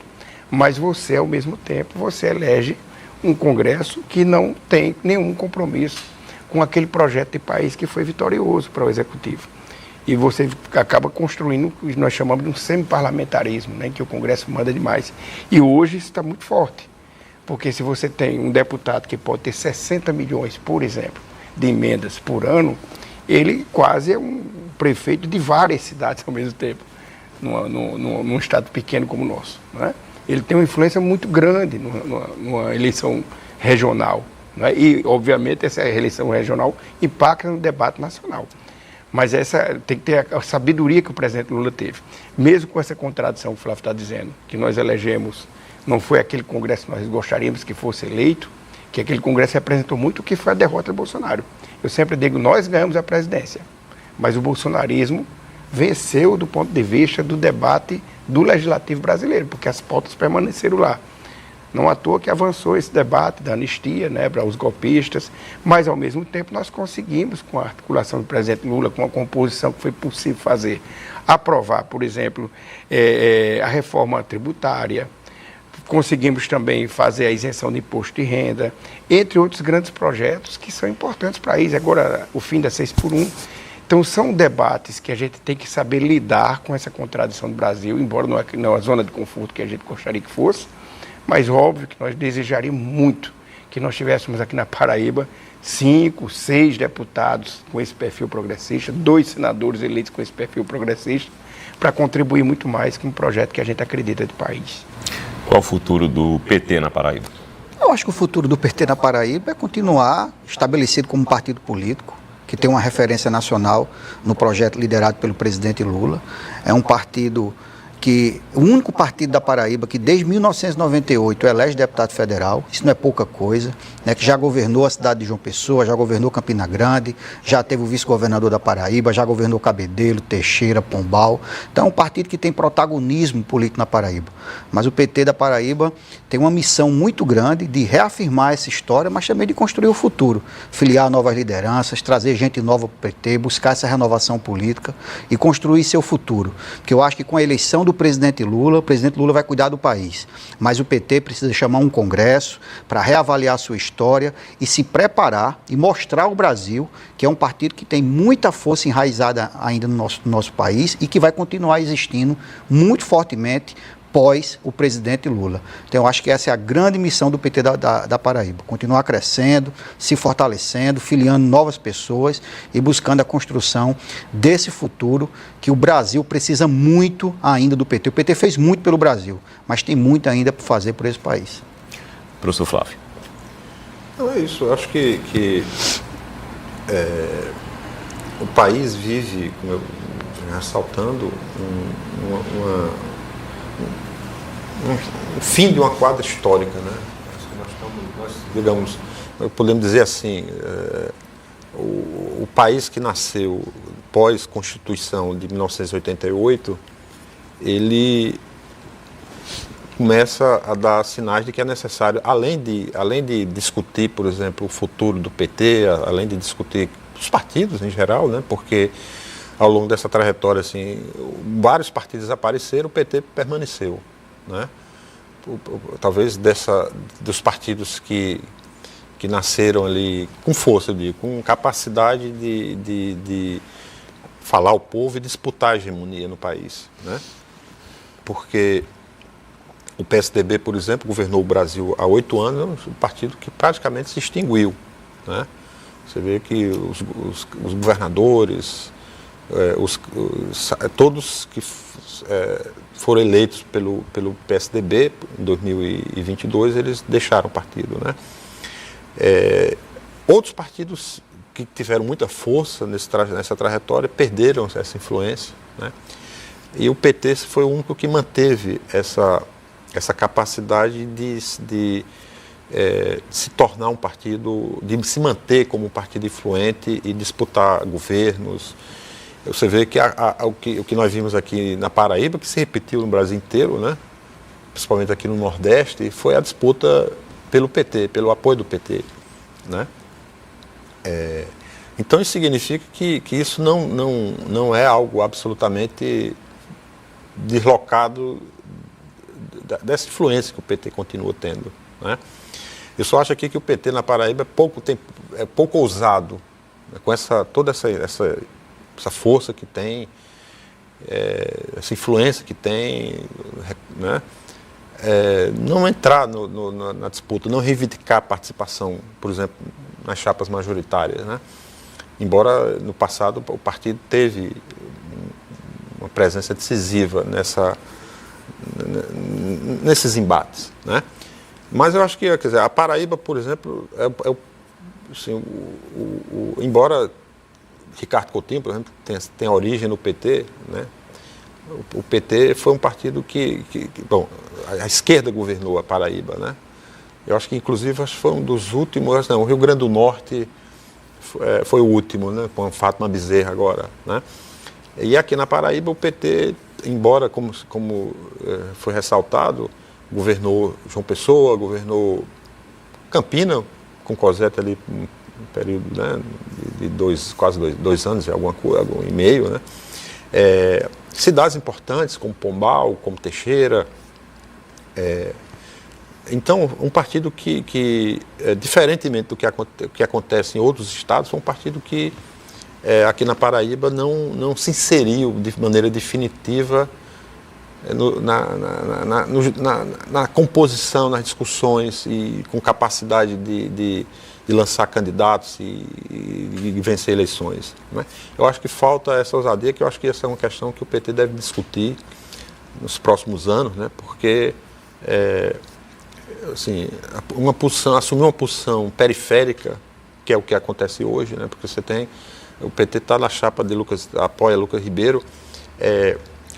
mas você, ao mesmo tempo, você elege um Congresso que não tem nenhum compromisso com aquele projeto de país que foi vitorioso para o Executivo. E você acaba construindo o que nós chamamos de um semiparlamentarismo, né, em que o Congresso manda demais. E hoje isso está muito forte, porque se você tem um deputado que pode ter 60 milhões, por exemplo, de emendas por ano, ele quase é um prefeito de várias cidades ao mesmo tempo, num estado pequeno como o nosso, né? Ele tem uma influência muito grande numa eleição regional, né? E, obviamente, essa eleição regional impacta no debate nacional. Mas tem que ter a sabedoria que o presidente Lula teve. Mesmo com essa contradição que o Flávio está dizendo, que nós elegemos, não foi aquele Congresso que nós gostaríamos que fosse eleito, que aquele Congresso representou muito o que foi a derrota do Bolsonaro. Eu sempre digo, nós ganhamos a presidência, mas o bolsonarismo venceu do ponto de vista do debate do Legislativo brasileiro, porque as pautas permaneceram lá. Não à toa que avançou esse debate da anistia, né, para os golpistas, mas ao mesmo tempo nós conseguimos, com a articulação do presidente Lula, com a composição que foi possível fazer, aprovar, por exemplo, a reforma tributária, conseguimos também fazer a isenção de imposto de renda, entre outros grandes projetos que são importantes para isso. Agora, o fim da 6x1. Então, são debates que a gente tem que saber lidar com essa contradição do Brasil, embora não é uma zona de conforto que a gente gostaria que fosse, mas óbvio que nós desejaríamos muito que nós tivéssemos aqui na Paraíba 5, 6 deputados com esse perfil progressista, 2 senadores eleitos com esse perfil progressista, para contribuir muito mais com o projeto que a gente acredita de país. Qual o futuro do PT na Paraíba? Eu acho que o futuro do PT na Paraíba é continuar estabelecido como partido político, que tem uma referência nacional no projeto liderado pelo presidente Lula. É um partido o único partido da Paraíba que desde 1998 elege deputado federal, isso não é pouca coisa, né, que já governou a cidade de João Pessoa, já governou Campina Grande, já teve o vice-governador da Paraíba, já governou Cabedelo, Teixeira, Pombal. Então é um partido que tem protagonismo político na Paraíba. Mas o PT da Paraíba tem uma missão muito grande de reafirmar essa história, mas também de construir o futuro, filiar novas lideranças, trazer gente nova para o PT, buscar essa renovação política e construir seu futuro. Porque eu acho que com a eleição do presidente Lula, o presidente Lula vai cuidar do país, mas o PT precisa chamar um congresso para reavaliar a sua história e se preparar e mostrar ao Brasil que é um partido que tem muita força enraizada ainda no nosso país e que vai continuar existindo muito fortemente pós o presidente Lula. Então, eu acho que essa é a grande missão do PT da Paraíba. Continuar crescendo, se fortalecendo, filiando novas pessoas e buscando a construção desse futuro que o Brasil precisa muito ainda do PT. O PT fez muito pelo Brasil, mas tem muito ainda para fazer por esse país. Professor Flávio. Não é isso. Eu acho que o país vive, como eu ressaltando, o fim de uma quadra histórica, né? Digamos, podemos dizer assim, o país que nasceu pós-Constituição de 1988, ele começa a dar sinais de que é necessário, além de discutir, por exemplo, o futuro do PT, além de discutir os partidos em geral, né? Porque ao longo dessa trajetória, assim, vários partidos apareceram, o PT permaneceu, né? Talvez dos partidos que nasceram ali com força, eu digo, com capacidade de falar ao povo e disputar a hegemonia no país, né? Porque o PSDB, por exemplo, governou o Brasil há 8 anos, um partido que praticamente se extinguiu, né? Você vê que os governadores, todos que foram eleitos pelo PSDB em 2022, eles deixaram o partido, né? Outros partidos que tiveram muita força nessa trajetória perderam essa influência, né? E o PT foi o único que manteve essa capacidade de se tornar um partido, de se manter como um partido influente e disputar governos. Você vê que o que nós vimos aqui na Paraíba, que se repetiu no Brasil inteiro, né? Principalmente aqui no Nordeste, foi a disputa pelo PT, pelo apoio do PT, né? Então isso significa que isso não é algo absolutamente deslocado dessa influência que o PT continua tendo, né? Eu só acho aqui que o PT na Paraíba é pouco ousado, né? Com toda essa força que tem, essa influência que tem, né? Não entrar na disputa, não reivindicar a participação, por exemplo, nas chapas majoritárias, né? Embora no passado o partido teve uma presença decisiva nesses embates, né? Mas eu acho que, quer dizer, a Paraíba, por exemplo, assim, embora Ricardo Coutinho, por exemplo, tem origem no PT, né? O PT foi um partido bom, a esquerda governou a Paraíba, né? Eu acho que, inclusive, foi um dos últimos, não, o Rio Grande do Norte foi o último, né? Com Fátima Bezerra agora, né? E aqui na Paraíba o PT, embora, como foi ressaltado, governou João Pessoa, governou Campina, com Cosete ali, um período, né, de quase dois anos, algum e meio, né? Cidades importantes como Pombal, como Teixeira. Então, um partido que diferentemente do que acontece em outros estados, foi um partido que aqui na Paraíba não se inseriu de maneira definitiva na composição, nas discussões e com capacidade de lançar candidatos e vencer eleições, né? Eu acho que falta essa ousadia, que eu acho que essa é uma questão que o PT deve discutir nos próximos anos, né? Porque assim, assumir uma posição periférica, que é o que acontece hoje, né? Porque o PT está na chapa de apoia Lucas Ribeiro,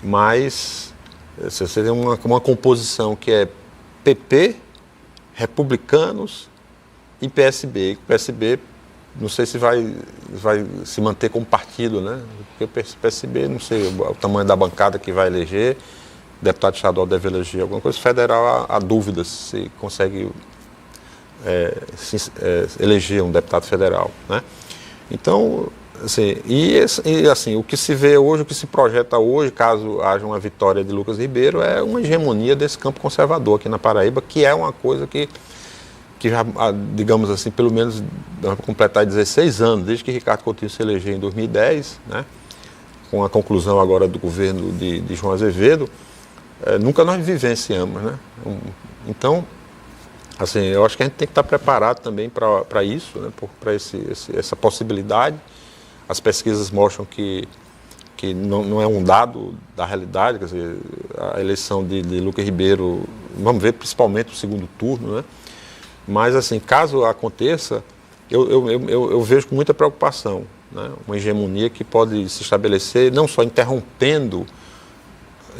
mas você tem uma composição que é PP, republicanos e PSB. O PSB, não sei se vai se manter como partido, né? Porque o PSB, não sei o tamanho da bancada que vai eleger, o deputado estadual deve eleger alguma coisa, federal há dúvidas se consegue eleger um deputado federal, né? Então, assim, assim, o que se vê hoje, o que se projeta hoje, caso haja uma vitória de Lucas Ribeiro, é uma hegemonia desse campo conservador aqui na Paraíba, que é uma coisa que já, digamos assim, pelo menos vai completar 16 anos, desde que Ricardo Coutinho se elegeu em 2010, né, com a conclusão agora do governo de João Azevedo, nunca nós vivenciamos, né? Então, assim, eu acho que a gente tem que estar preparado também para isso, né? Para essa possibilidade. As pesquisas mostram que não é um dado da realidade, quer dizer, a eleição de Lucas Ribeiro, vamos ver principalmente o segundo turno, né? Mas, assim, caso aconteça, eu vejo com muita preocupação, né? Uma hegemonia que pode se estabelecer, não só interrompendo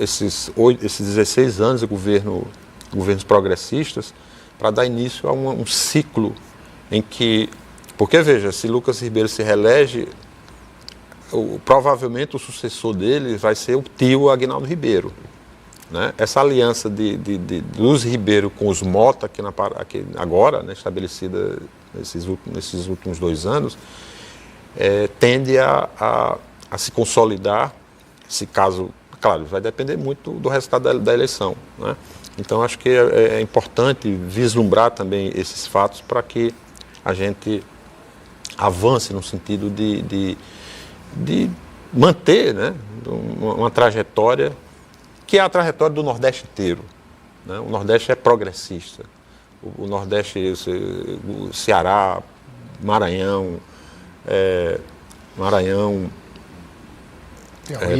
esses 16 anos de governos progressistas, para dar início a um ciclo em que... Porque, veja, se Lucas Ribeiro se reelege, provavelmente o sucessor dele vai ser o tio Aguinaldo Ribeiro, né? Essa aliança dos Ribeiro com os Mota, aqui agora, né, estabelecida nesses últimos 2 anos, tende a se consolidar. Esse caso, claro, vai depender muito do resultado da eleição, né? Então, acho que é importante vislumbrar também esses fatos para que a gente avance no sentido de manter, né, uma trajetória que é a trajetória do Nordeste inteiro, né? O Nordeste é progressista. O Nordeste, o Ceará, Maranhão,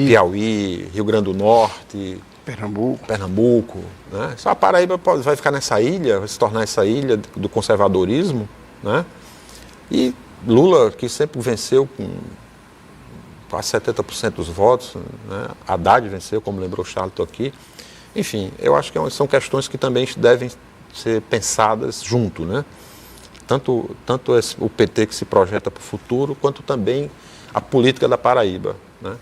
Piauí, Rio Grande do Norte, Pernambuco, né? Só a Paraíba vai ficar nessa ilha, vai se tornar essa ilha do conservadorismo, né? E Lula, que sempre venceu com quase 70% dos votos, né? Haddad venceu, como lembrou o Charlton aqui. Enfim, eu acho que são questões que também devem ser pensadas junto, né? Tanto o PT que se projeta para o futuro, quanto também a política da Paraíba, né?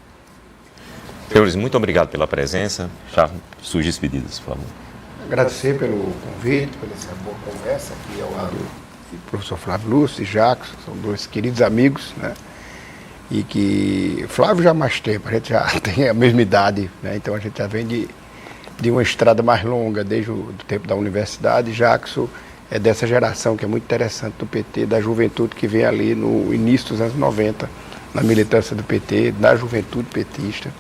Senhores, muito obrigado pela presença. Charlton, suas despedidas, por favor. Agradecer pelo convite, pela essa boa conversa aqui ao lado do professor Flávio Lúcio e Jackson, são 2 queridos amigos, né? E que Flávio já há mais tempo, a gente já tem a mesma idade, né? Então a gente já vem de uma estrada mais longa, desde o tempo da universidade. Jackson é dessa geração que é muito interessante do PT, da juventude que vem ali no início dos anos 90, na militância do PT, da juventude petista.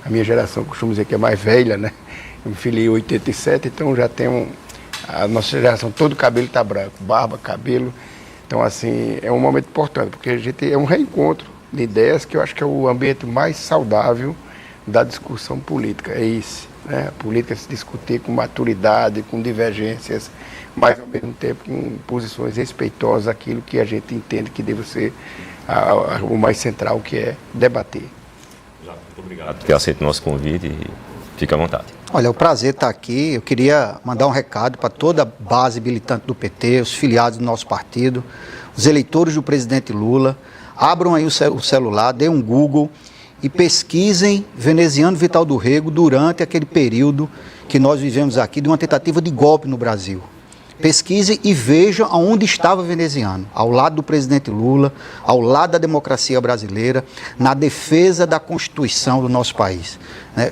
A minha geração, costumo dizer que é mais velha, né? Eu me filiei em 87, então já tem a nossa geração, todo o cabelo está branco, barba, cabelo. Então, assim, é um momento importante, porque a gente é um reencontro de ideias que eu acho que é o ambiente mais saudável da discussão política. É esse, né? A política é se discutir com maturidade, com divergências, mas ao mesmo tempo com posições respeitosas àquilo que a gente entende que deve ser o mais central, que é debater. Muito obrigado por ter aceito o nosso convite e fique à vontade. Olha, é um prazer estar aqui. Eu queria mandar um recado para toda a base militante do PT, os filiados do nosso partido, os eleitores do presidente Lula. Abram aí o celular, dêem um Google e pesquisem Veneziano Vital do Rego durante aquele período que nós vivemos aqui de uma tentativa de golpe no Brasil. Pesquise e veja aonde estava Veneziano, ao lado do presidente Lula, ao lado da democracia brasileira, na defesa da Constituição do nosso país.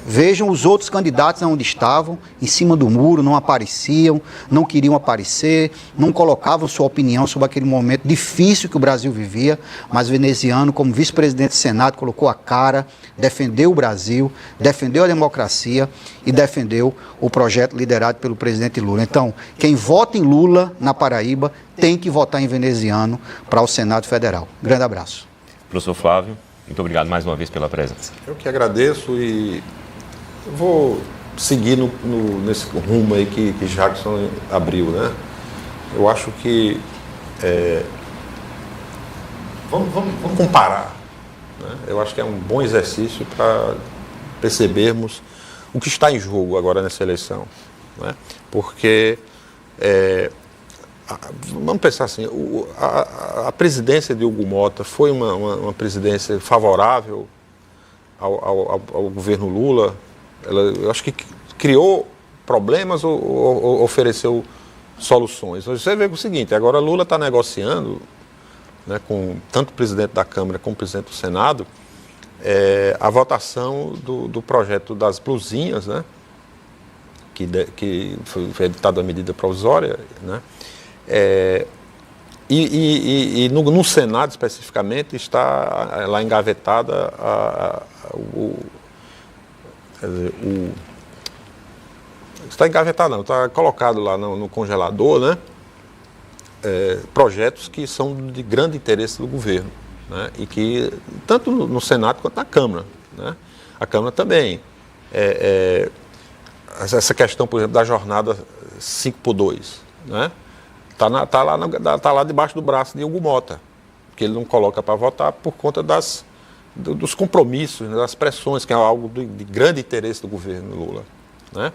Vejam os outros candidatos onde estavam, em cima do muro, não apareciam, não queriam aparecer, não colocavam sua opinião sobre aquele momento difícil que o Brasil vivia, mas Veneziano, como vice-presidente do Senado, colocou a cara, defendeu o Brasil, defendeu a democracia e defendeu o projeto liderado pelo presidente Lula. Então, quem vota em Lula na Paraíba tem que votar em Veneziano para o Senado Federal. Grande abraço. Professor Flávio, muito obrigado mais uma vez pela presença. Eu que agradeço e vou seguir nesse rumo aí que Jackson abriu, né? Eu acho que vamos comparar, né? Eu acho que é um bom exercício para percebermos o que está em jogo agora nessa eleição, né? Porque vamos pensar assim, a presidência de Hugo Mota foi uma presidência favorável ao governo Lula. Eu acho que criou problemas ou ofereceu soluções. Você vê o seguinte, agora Lula está negociando, né, com tanto o presidente da Câmara como o presidente do Senado, a votação do projeto das blusinhas, né, que foi editada a medida provisória, né? No Senado, especificamente, está lá engavetada está engavetado não, está colocado lá no congelador, né? Projetos que são de grande interesse do governo, né? E que, tanto no Senado quanto na Câmara, né? A Câmara também. Essa questão, por exemplo, da jornada 5x2, né? Tá lá debaixo do braço de Hugo Mota, que ele não coloca para votar por conta dos compromissos, né, das pressões, que é algo de grande interesse do governo Lula, né?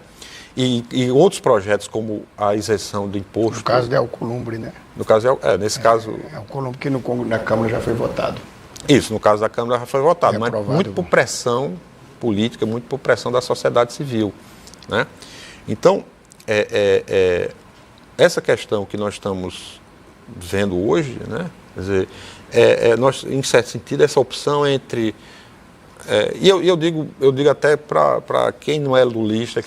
E outros projetos, como a isenção do imposto. No caso de Alcolumbre, né? No caso, nesse caso. Alcolumbre que na Câmara já foi votado. Isso, no caso da Câmara já foi votado, mas aprovado. muito por pressão política, muito por pressão da sociedade civil, né? Então, essa questão que nós estamos vendo hoje, né? Quer dizer, nós, em certo sentido, essa opção entre... E eu digo até para quem não é lulista,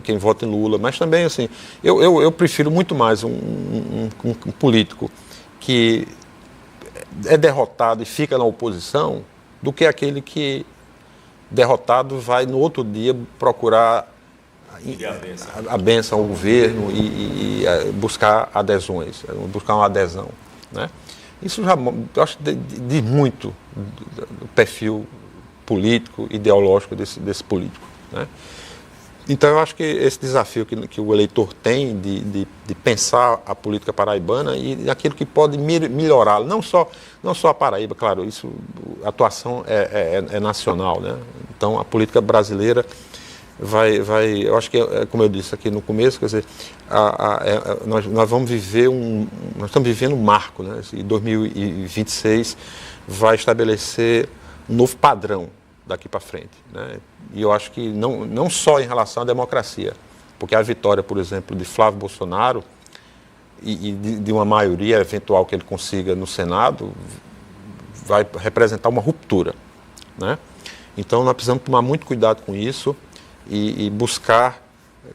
quem vota em Lula, mas também, assim, eu prefiro muito mais um político que é derrotado e fica na oposição do que aquele que, derrotado, vai no outro dia procurar a bênção ao governo e buscar adesões, buscar uma adesão, né? Isso já, eu acho, diz muito do perfil político, ideológico desse político, né? Então, eu acho que esse desafio que o eleitor tem de pensar a política paraibana e aquilo que pode melhorá-la, não só a Paraíba, claro, isso, a atuação é nacional, né? Então, a política brasileira eu acho que, como eu disse aqui no começo, quer dizer, nós vamos viver nós estamos vivendo um marco, né? E 2026 vai estabelecer um novo padrão daqui para frente, né? E eu acho que não só em relação à democracia, porque a vitória, por exemplo, de Flávio Bolsonaro e de uma maioria eventual que ele consiga no Senado vai representar uma ruptura, né? Então nós precisamos tomar muito cuidado com isso e buscar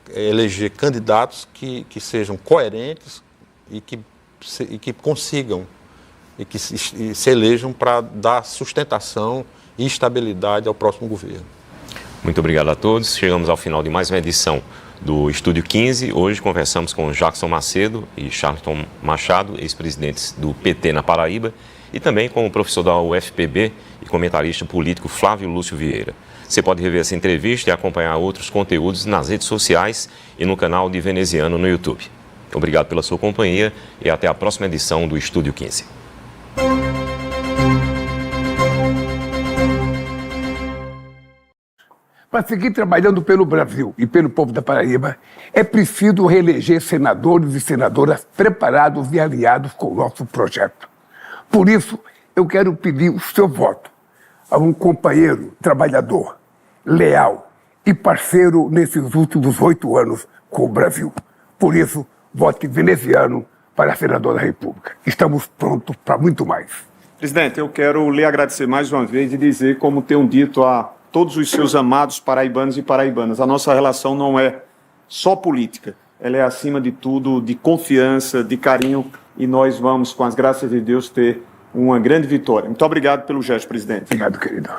eleger candidatos que sejam coerentes e que consigam e que se elejam para dar sustentação e estabilidade ao próximo governo. Muito obrigado a todos. Chegamos ao final de mais uma edição do Estúdio 15. Hoje conversamos com Jackson Macedo e Charlton Machado, ex-presidentes do PT na Paraíba, e também com o professor da UFPB e comentarista político Flávio Lúcio Vieira. Você pode rever essa entrevista e acompanhar outros conteúdos nas redes sociais e no canal de Veneziano no YouTube. Obrigado pela sua companhia e até a próxima edição do Estúdio 15. Para seguir trabalhando pelo Brasil e pelo povo da Paraíba, é preciso reeleger senadores e senadoras preparados e aliados com o nosso projeto. Por isso, eu quero pedir o seu voto a um companheiro trabalhador, leal e parceiro nesses últimos 8 anos com o Brasil. Por isso, vote veneziano para senador da República. Estamos prontos para muito mais. Presidente, eu quero lhe agradecer mais uma vez e dizer, como tenho dito a todos os seus amados paraibanos e paraibanas, a nossa relação não é só política, ela é, acima de tudo, de confiança, de carinho, e nós vamos, com as graças de Deus, ter uma grande vitória. Muito obrigado pelo gesto, presidente. Obrigado, querido.